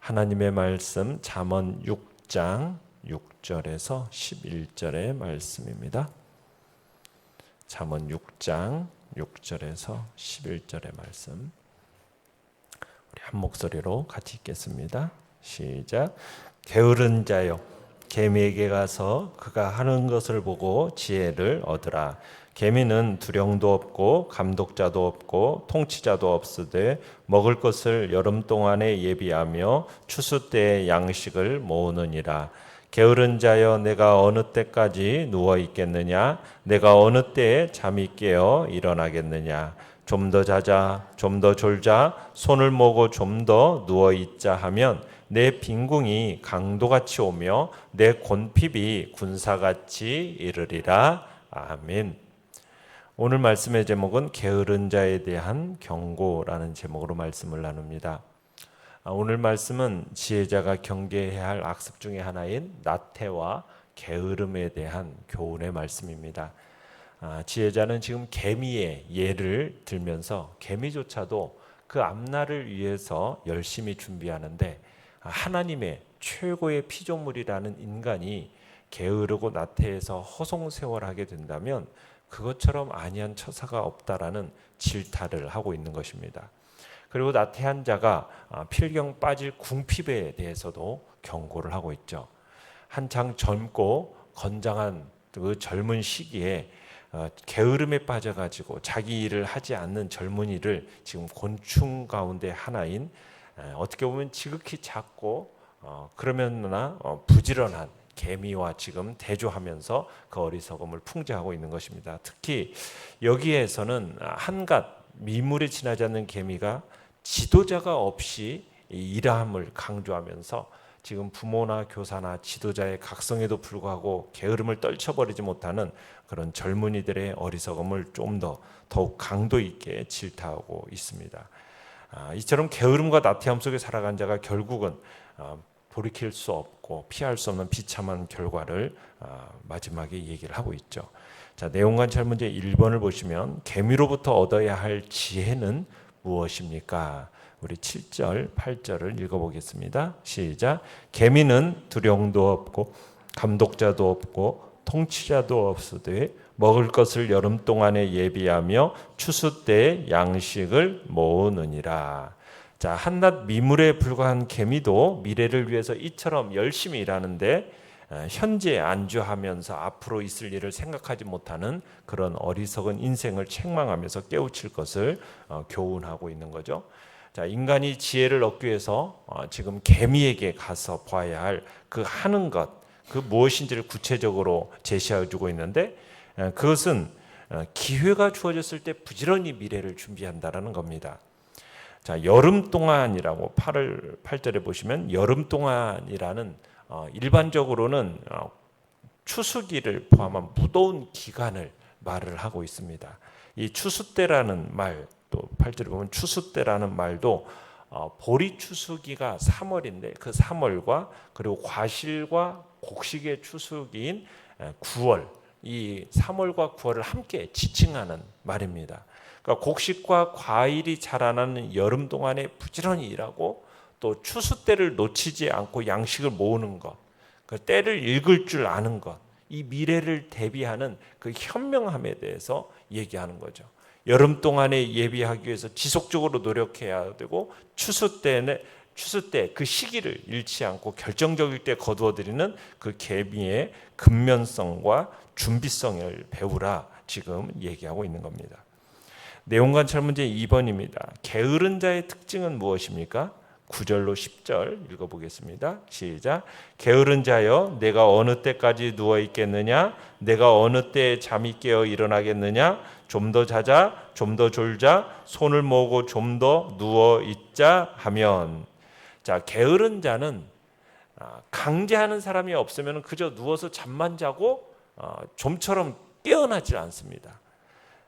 하나님의 말씀 잠언 6장 6절에서 11절의 말씀입니다. 잠언 6장 6절에서 11절의 말씀. 우리 한 목소리로 같이 읽겠습니다. 시작. 게으른 자여, 개미에게 가서 그가 하는 것을 보고 지혜를 얻으라. 개미는 두령도 없고 감독자도 없고 통치자도 없으되 먹을 것을 여름 동안에 예비하며 추수 때의 양식을 모으느니라. 게으른 자여, 내가 어느 때까지 누워 있겠느냐? 내가 어느 때에 잠이 깨어 일어나겠느냐? 좀 더 자자, 좀 더 졸자, 손을 모으고 좀 더 누워 있자 하면 내 빈궁이 강도같이 오며 내 곤핍이 군사같이 이르리라. 아멘. 오늘 말씀의 제목은 게으른 자에 대한 경고라는 제목으로 말씀을 나눕니다. 오늘 말씀은 지혜자가 경계해야 할 악습 중에 하나인 나태와 게으름에 대한 교훈의 말씀입니다. 지혜자는 지금 개미의 예를 들면서 개미조차도 그 앞날을 위해서 열심히 준비하는데 하나님의 최고의 피조물이라는 인간이 게으르고 나태해서 허송세월하게 된다면 그것처럼 아니한 처사가 없다라는 질타를 하고 있는 것입니다. 그리고 나태한 자가 필경 빠질 궁핍에 대해서도 경고를 하고 있죠. 한창 젊고 건장한 그 젊은 시기에 게으름에 빠져가지고 자기 일을 하지 않는 젊은이를 지금 곤충 가운데 하나인 어떻게 보면 지극히 작고 그러면나 부지런한 개미와 지금 대조하면서 그 어리석음을 풍자하고 있는 것입니다. 특히 여기에서는 한갓 미물에 지나지 않는 개미가 지도자가 없이 일함을 강조하면서 지금 부모나 교사나 지도자의 각성에도 불구하고 게으름을 떨쳐버리지 못하는 그런 젊은이들의 어리석음을 좀 더욱 강도 있게 질타하고 있습니다. 이처럼 게으름과 나태함 속에 살아간 자가 결국은 돌이킬 수 없고 피할 수 없는 비참한 결과를 마지막에 얘기를 하고 있죠. 자, 내용관찰 문제 1번을 보시면 개미로부터 얻어야 할 지혜는 무엇입니까? 우리 7절, 8절을 읽어보겠습니다. 시작. 개미는 두령도 없고 감독자도 없고 통치자도 없으되 먹을 것을 여름 동안에 예비하며 추수 때에 양식을 모으느니라. 자, 한낱 미물에 불과한 개미도 미래를 위해서 이처럼 열심히 일하는데 현재 안주하면서 앞으로 있을 일을 생각하지 못하는 그런 어리석은 인생을 책망하면서 깨우칠 것을 교훈하고 있는 거죠. 자, 인간이 지혜를 얻기 위해서 지금 개미에게 가서 봐야 할 그 하는 것, 그 무엇인지를 구체적으로 제시해주고 있는데 그것은 기회가 주어졌을 때 부지런히 미래를 준비한다라는 겁니다. 자, 여름 동안이라고 8절에 보시면 여름 동안이라는 일반적으로는 추수기를 포함한 무더운 기간을 말을 하고 있습니다. 이 추수 때라는 말, 또 8절에 보면 추수 때라는 말도 보리 추수기가 3월인데 그 3월과 그리고 과실과 곡식의 추수기인 9월, 이 3월과 9월을 함께 지칭하는 말입니다. 그러니까 곡식과 과일이 자라나는 여름 동안에 부지런히 일하고 또 추수 때를 놓치지 않고 양식을 모으는 것, 그 때를 읽을 줄 아는 것, 이 미래를 대비하는 그 현명함에 대해서 얘기하는 거죠. 여름 동안에 예비하기 위해서 지속적으로 노력해야 되고 추수 때 그 시기를 잃지 않고 결정적일 때 거두어들이는 그 개미의 근면성과 준비성을 배우라 지금 얘기하고 있는 겁니다. 내용관찰 문제 2번입니다. 게으른 자의 특징은 무엇입니까? 9절로 10절 읽어보겠습니다. 시작. 게으른 자여, 내가 어느 때까지 누워 있겠느냐? 내가 어느 때에 잠이 깨어 일어나겠느냐? 좀 더 자자, 좀 더 졸자, 손을 모으고 좀 더 누워 있자 하면. 자, 게으른 자는 강제하는 사람이 없으면 그저 누워서 잠만 자고 좀처럼 깨어나질 않습니다.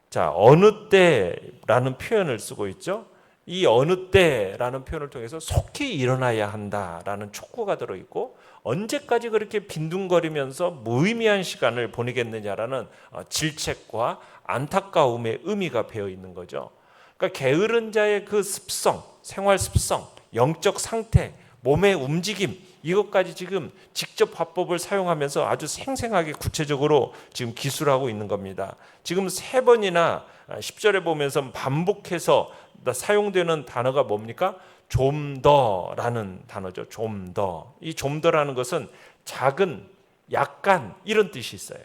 자, 어느 때라는 표현을 쓰고 있죠. 이 어느 때라는 표현을 통해서 속히 일어나야 한다라는 촉구가 들어있고 언제까지 그렇게 빈둥거리면서 무의미한 시간을 보내겠느냐라는 질책과 안타까움의 의미가 배어 있는 거죠. 그러니까 게으른 자의 그 습성, 생활 습성, 영적 상태 몸의 움직임, 이것까지 지금 직접 화법을 사용하면서 아주 생생하게 구체적으로 지금 기술하고 있는 겁니다. 지금 3번이나 10절에 보면서 반복해서 사용되는 단어가 뭡니까? 좀 더라는 단어죠. 좀 더. 이 좀 더라는 것은 작은, 약간 이런 뜻이 있어요.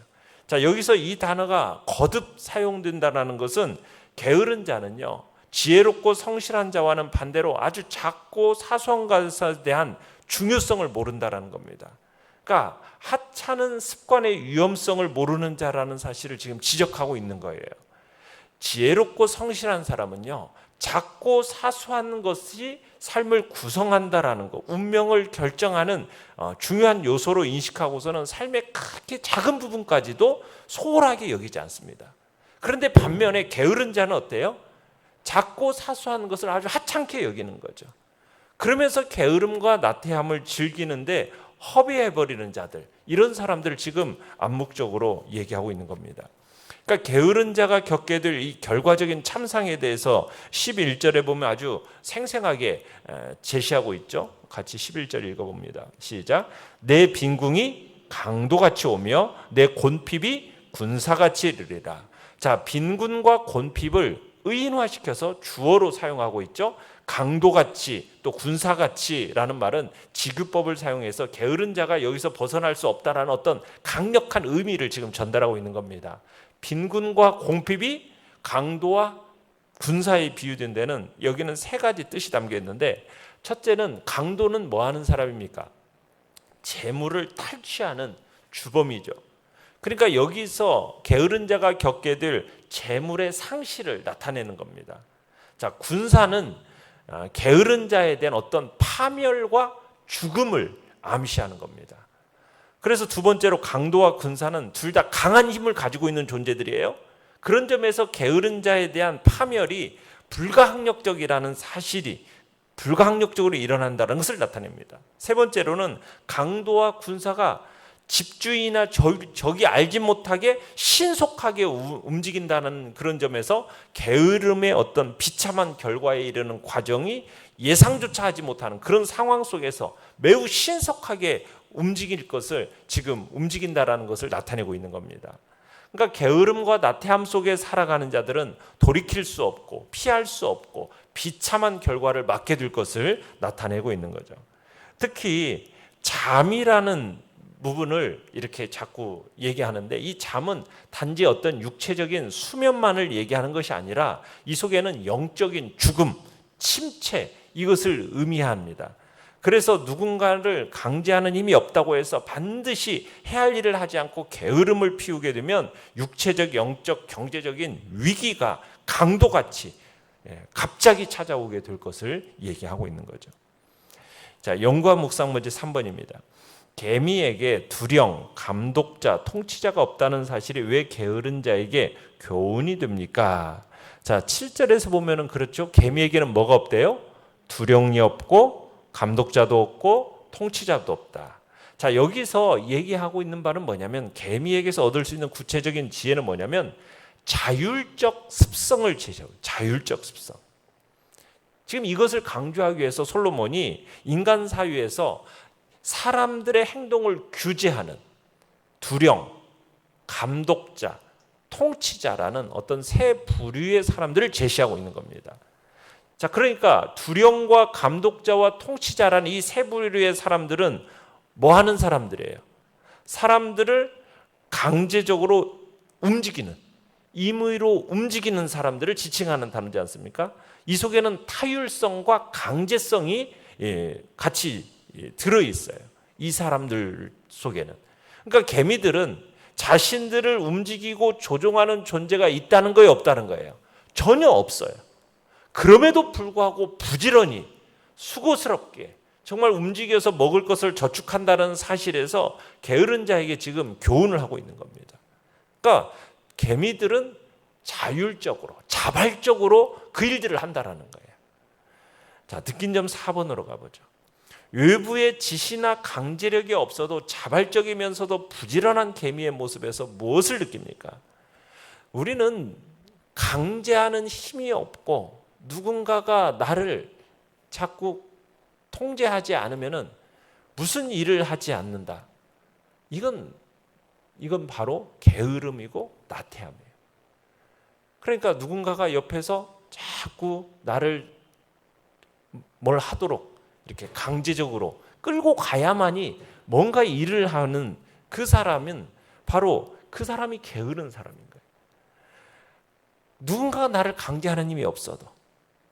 자, 여기서 이 단어가 거듭 사용된다는 것은 게으른 자는요, 지혜롭고 성실한 자와는 반대로 아주 작고 사소한 것에 대한 중요성을 모른다라는 겁니다. 그러니까 하찮은 습관의 위험성을 모르는 자라는 사실을 지금 지적하고 있는 거예요. 지혜롭고 성실한 사람은요, 작고 사소한 것이 삶을 구성한다라는 것, 운명을 결정하는 중요한 요소로 인식하고서는 삶의 크게 작은 부분까지도 소홀하게 여기지 않습니다. 그런데 반면에 게으른 자는 어때요? 작고 사소한 것을 아주 하찮게 여기는 거죠. 그러면서 게으름과 나태함을 즐기는데 허비해버리는 자들, 이런 사람들을 지금 암묵적으로 얘기하고 있는 겁니다. 그러니까 게으른 자가 겪게 될 이 결과적인 참상에 대해서 11절에 보면 아주 생생하게 제시하고 있죠. 같이 11절 읽어봅니다. 시작. 내 빈궁이 강도같이 오며 내 곤핍이 군사같이 이르리라. 자, 빈군과 곤핍을 의인화시켜서 주어로 사용하고 있죠. 강도같이 또 군사같이라는 말은 지급법을 사용해서 게으른 자가 여기서 벗어날 수 없다라는 어떤 강력한 의미를 지금 전달하고 있는 겁니다. 빈군과 곤핍이 강도와 군사에 비유된 데는 여기는 3가지 뜻이 담겨 있는데, 첫째는 강도는 뭐 하는 사람입니까? 재물을 탈취하는 주범이죠. 그러니까 여기서 게으른 자가 겪게 될 재물의 상실을 나타내는 겁니다. 자, 군사는 게으른 자에 대한 어떤 파멸과 죽음을 암시하는 겁니다. 그래서 두 번째로 강도와 군사는 둘 다 강한 힘을 가지고 있는 존재들이에요. 그런 점에서 게으른 자에 대한 파멸이 불가항력적이라는 사실이 불가항력적으로 일어난다는 것을 나타냅니다. 세 번째로는 강도와 군사가 집주인이나 적이 알지 못하게 신속하게 움직인다는 그런 점에서 게으름의 어떤 비참한 결과에 이르는 과정이 예상조차 하지 못하는 그런 상황 속에서 매우 신속하게 움직일 것을 지금 움직인다라는 것을 나타내고 있는 겁니다. 그러니까 게으름과 나태함 속에 살아가는 자들은 돌이킬 수 없고 피할 수 없고 비참한 결과를 맞게 될 것을 나타내고 있는 거죠. 특히 잠이라는 부분을 이렇게 자꾸 얘기하는데, 이 잠은 단지 어떤 육체적인 수면만을 얘기하는 것이 아니라 이 속에는 영적인 죽음, 침체, 이것을 의미합니다. 그래서 누군가를 강제하는 힘이 없다고 해서 반드시 해야 할 일을 하지 않고 게으름을 피우게 되면 육체적, 영적, 경제적인 위기가 강도같이 갑자기 찾아오게 될 것을 얘기하고 있는 거죠. 자, 연구와 묵상 문제 3번입니다. 개미에게 두령, 감독자, 통치자가 없다는 사실이 왜 게으른 자에게 교훈이 됩니까? 자, 7절에서 보면은 그렇죠. 개미에게는 뭐가 없대요? 두령이 없고 감독자도 없고 통치자도 없다. 자, 여기서 얘기하고 있는 바는 뭐냐면, 개미에게서 얻을 수 있는 구체적인 지혜는 뭐냐면 자율적 습성을 제시하고, 자율적 습성. 지금 이것을 강조하기 위해서 솔로몬이 인간 사회에서 사람들의 행동을 규제하는 두령, 감독자, 통치자라는 어떤 세 부류의 사람들을 제시하고 있는 겁니다. 자, 그러니까 두령과 감독자와 통치자라는 이 세 부류의 사람들은 뭐 하는 사람들이에요? 사람들을 강제적으로 움직이는, 임의로 움직이는 사람들을 지칭하는 단어지 않습니까? 이 속에는 타율성과 강제성이 같이 들어있어요. 이 사람들 속에는. 그러니까 개미들은 자신들을 움직이고 조종하는 존재가 있다는 거예요, 없다는 거예요? 전혀 없어요. 그럼에도 불구하고 부지런히 수고스럽게 정말 움직여서 먹을 것을 저축한다는 사실에서 게으른 자에게 지금 교훈을 하고 있는 겁니다. 그러니까 개미들은 자율적으로, 자발적으로 그 일들을 한다는 거예요. 자, 느낀 점 4번으로 가보죠. 외부의 지시나 강제력이 없어도 자발적이면서도 부지런한 개미의 모습에서 무엇을 느낍니까? 우리는 강제하는 힘이 없고 누군가가 나를 자꾸 통제하지 않으면은 무슨 일을 하지 않는다. 이건 바로 게으름이고 나태함이에요. 그러니까 누군가가 옆에서 자꾸 나를 뭘 하도록 이렇게 강제적으로 끌고 가야만이 뭔가 일을 하는 그 사람은 바로 그 사람이 게으른 사람인 거예요. 누군가가 나를 강제하는 힘이 없어도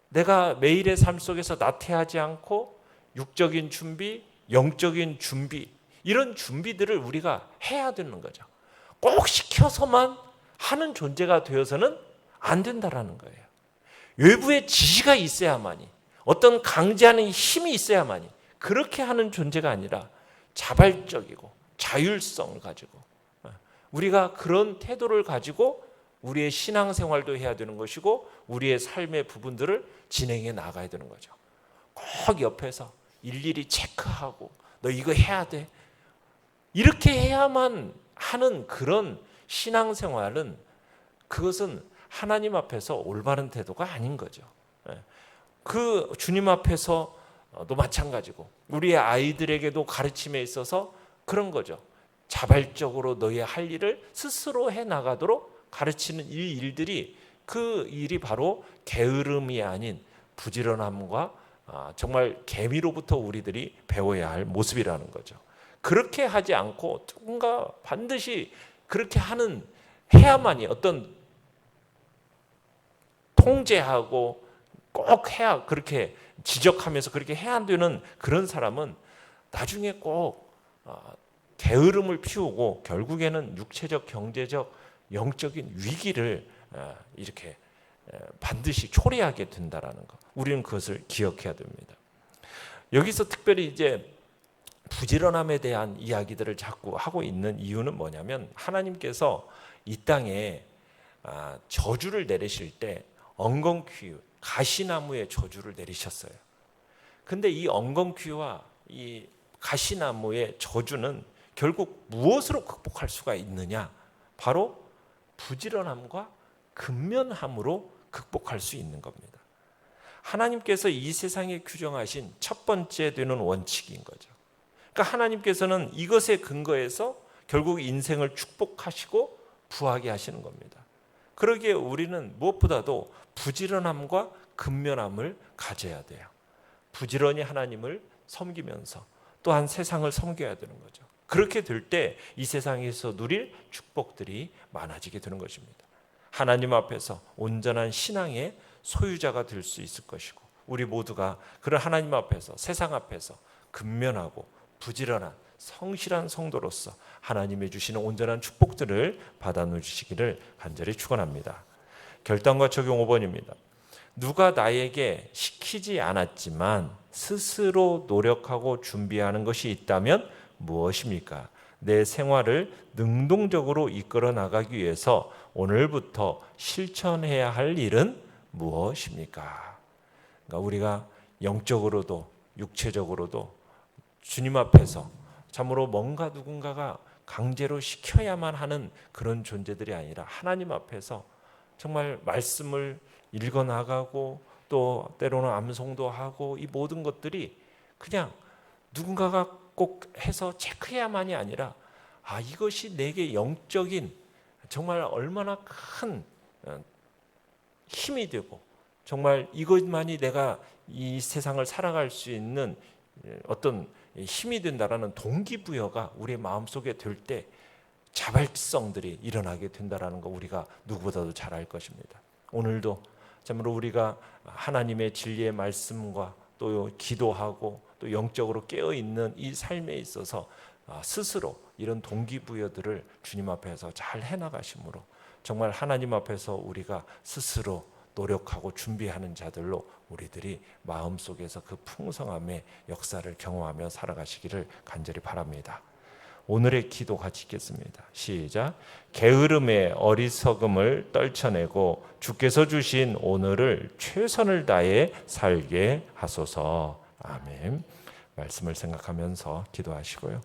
내가 매일의 삶 속에서 나태하지 않고 육적인 준비, 영적인 준비, 이런 준비들을 우리가 해야 되는 거죠. 꼭 시켜서만 하는 존재가 되어서는 안 된다라는 거예요. 외부의 지시가 있어야만이, 어떤 강제하는 힘이 있어야만이 그렇게 하는 존재가 아니라 자발적이고 자율성을 가지고 우리가 그런 태도를 가지고 우리의 신앙생활도 해야 되는 것이고 우리의 삶의 부분들을 진행해 나가야 되는 거죠. 꼭 옆에서 일일이 체크하고 너 이거 해야 돼. 이렇게 해야만 하는 그런 신앙생활은 그것은 하나님 앞에서 올바른 태도가 아닌 거죠. 그 주님 앞에서도 마찬가지고 우리의 아이들에게도 가르침에 있어서 그런 거죠. 자발적으로 너의 할 일을 스스로 해 나가도록 가르치는 이 일들이 그 일이 바로 게으름이 아닌 부지런함과 정말 계미로부터 우리들이 배워야 할 모습이라는 거죠. 그렇게 하지 않고 누군가 반드시 그렇게 해야만이 어떤 통제하고 꼭 해야 그렇게 지적하면서 그렇게 해야 되는 그런 사람은 나중에 꼭 게으름을 피우고 결국에는 육체적, 경제적, 영적인 위기를 이렇게 반드시 초래하게 된다라는 것. 우리는 그것을 기억해야 됩니다. 여기서 특별히 이제 부지런함에 대한 이야기들을 자꾸 하고 있는 이유는 뭐냐면 하나님께서 이 땅에 저주를 내리실 때 엉겅퀴, 가시나무의 저주를 내리셨어요. 근데 이 엉겅퀴와 이 가시나무의 저주는 결국 무엇으로 극복할 수가 있느냐? 바로 부지런함과 근면함으로 극복할 수 있는 겁니다. 하나님께서 이 세상에 규정하신 첫 번째 되는 원칙인 거죠. 그러니까 하나님께서는 이것에 근거해서 결국 인생을 축복하시고 부하게 하시는 겁니다. 그러기에 우리는 무엇보다도 부지런함과 근면함을 가져야 돼요. 부지런히 하나님을 섬기면서 또한 세상을 섬겨야 되는 거죠. 그렇게 될 때 이 세상에서 누릴 축복들이 많아지게 되는 것입니다. 하나님 앞에서 온전한 신앙의 소유자가 될 수 있을 것이고 우리 모두가 그런 하나님 앞에서 세상 앞에서 근면하고 부지런한 성실한 성도로서 하나님이 주시는 온전한 축복들을 받아 누리시기를 간절히 축원합니다. 결단과 적용 5번입니다. 누가 나에게 시키지 않았지만 스스로 노력하고 준비하는 것이 있다면 무엇입니까? 내 생활을 능동적으로 이끌어 나가기 위해서 오늘부터 실천해야 할 일은 무엇입니까? 그러니까 우리가 영적으로도 육체적으로도 주님 앞에서 참으로 뭔가 누군가가 강제로 시켜야만 하는 그런 존재들이 아니라 하나님 앞에서 정말 말씀을 읽어 나가고 또 때로는 암송도 하고 이 모든 것들이 그냥 누군가가 꼭 해서 체크해야만이 아니라 이것이 내게 영적인 정말 얼마나 큰 힘이 되고 정말 이것만이 내가 이 세상을 살아갈 수 있는 어떤 힘이 된다라는 동기부여가 우리의 마음속에 들 때 자발성들이 일어나게 된다라는 거 우리가 누구보다도 잘 알 것입니다. 오늘도 참으로 우리가 하나님의 진리의 말씀과 또 기도하고 또 영적으로 깨어있는 이 삶에 있어서 스스로 이런 동기부여들을 주님 앞에서 잘 해나가심으로 정말 하나님 앞에서 우리가 스스로 노력하고 준비하는 자들로 우리들이 마음속에서 그 풍성함의 역사를 경험하며 살아가시기를 간절히 바랍니다. 오늘의 기도 같이 읽겠습니다. 시작. 게으름의 어리석음을 떨쳐내고 주께서 주신 오늘을 최선을 다해 살게 하소서. 아멘. 말씀을 생각하면서 기도하시고요.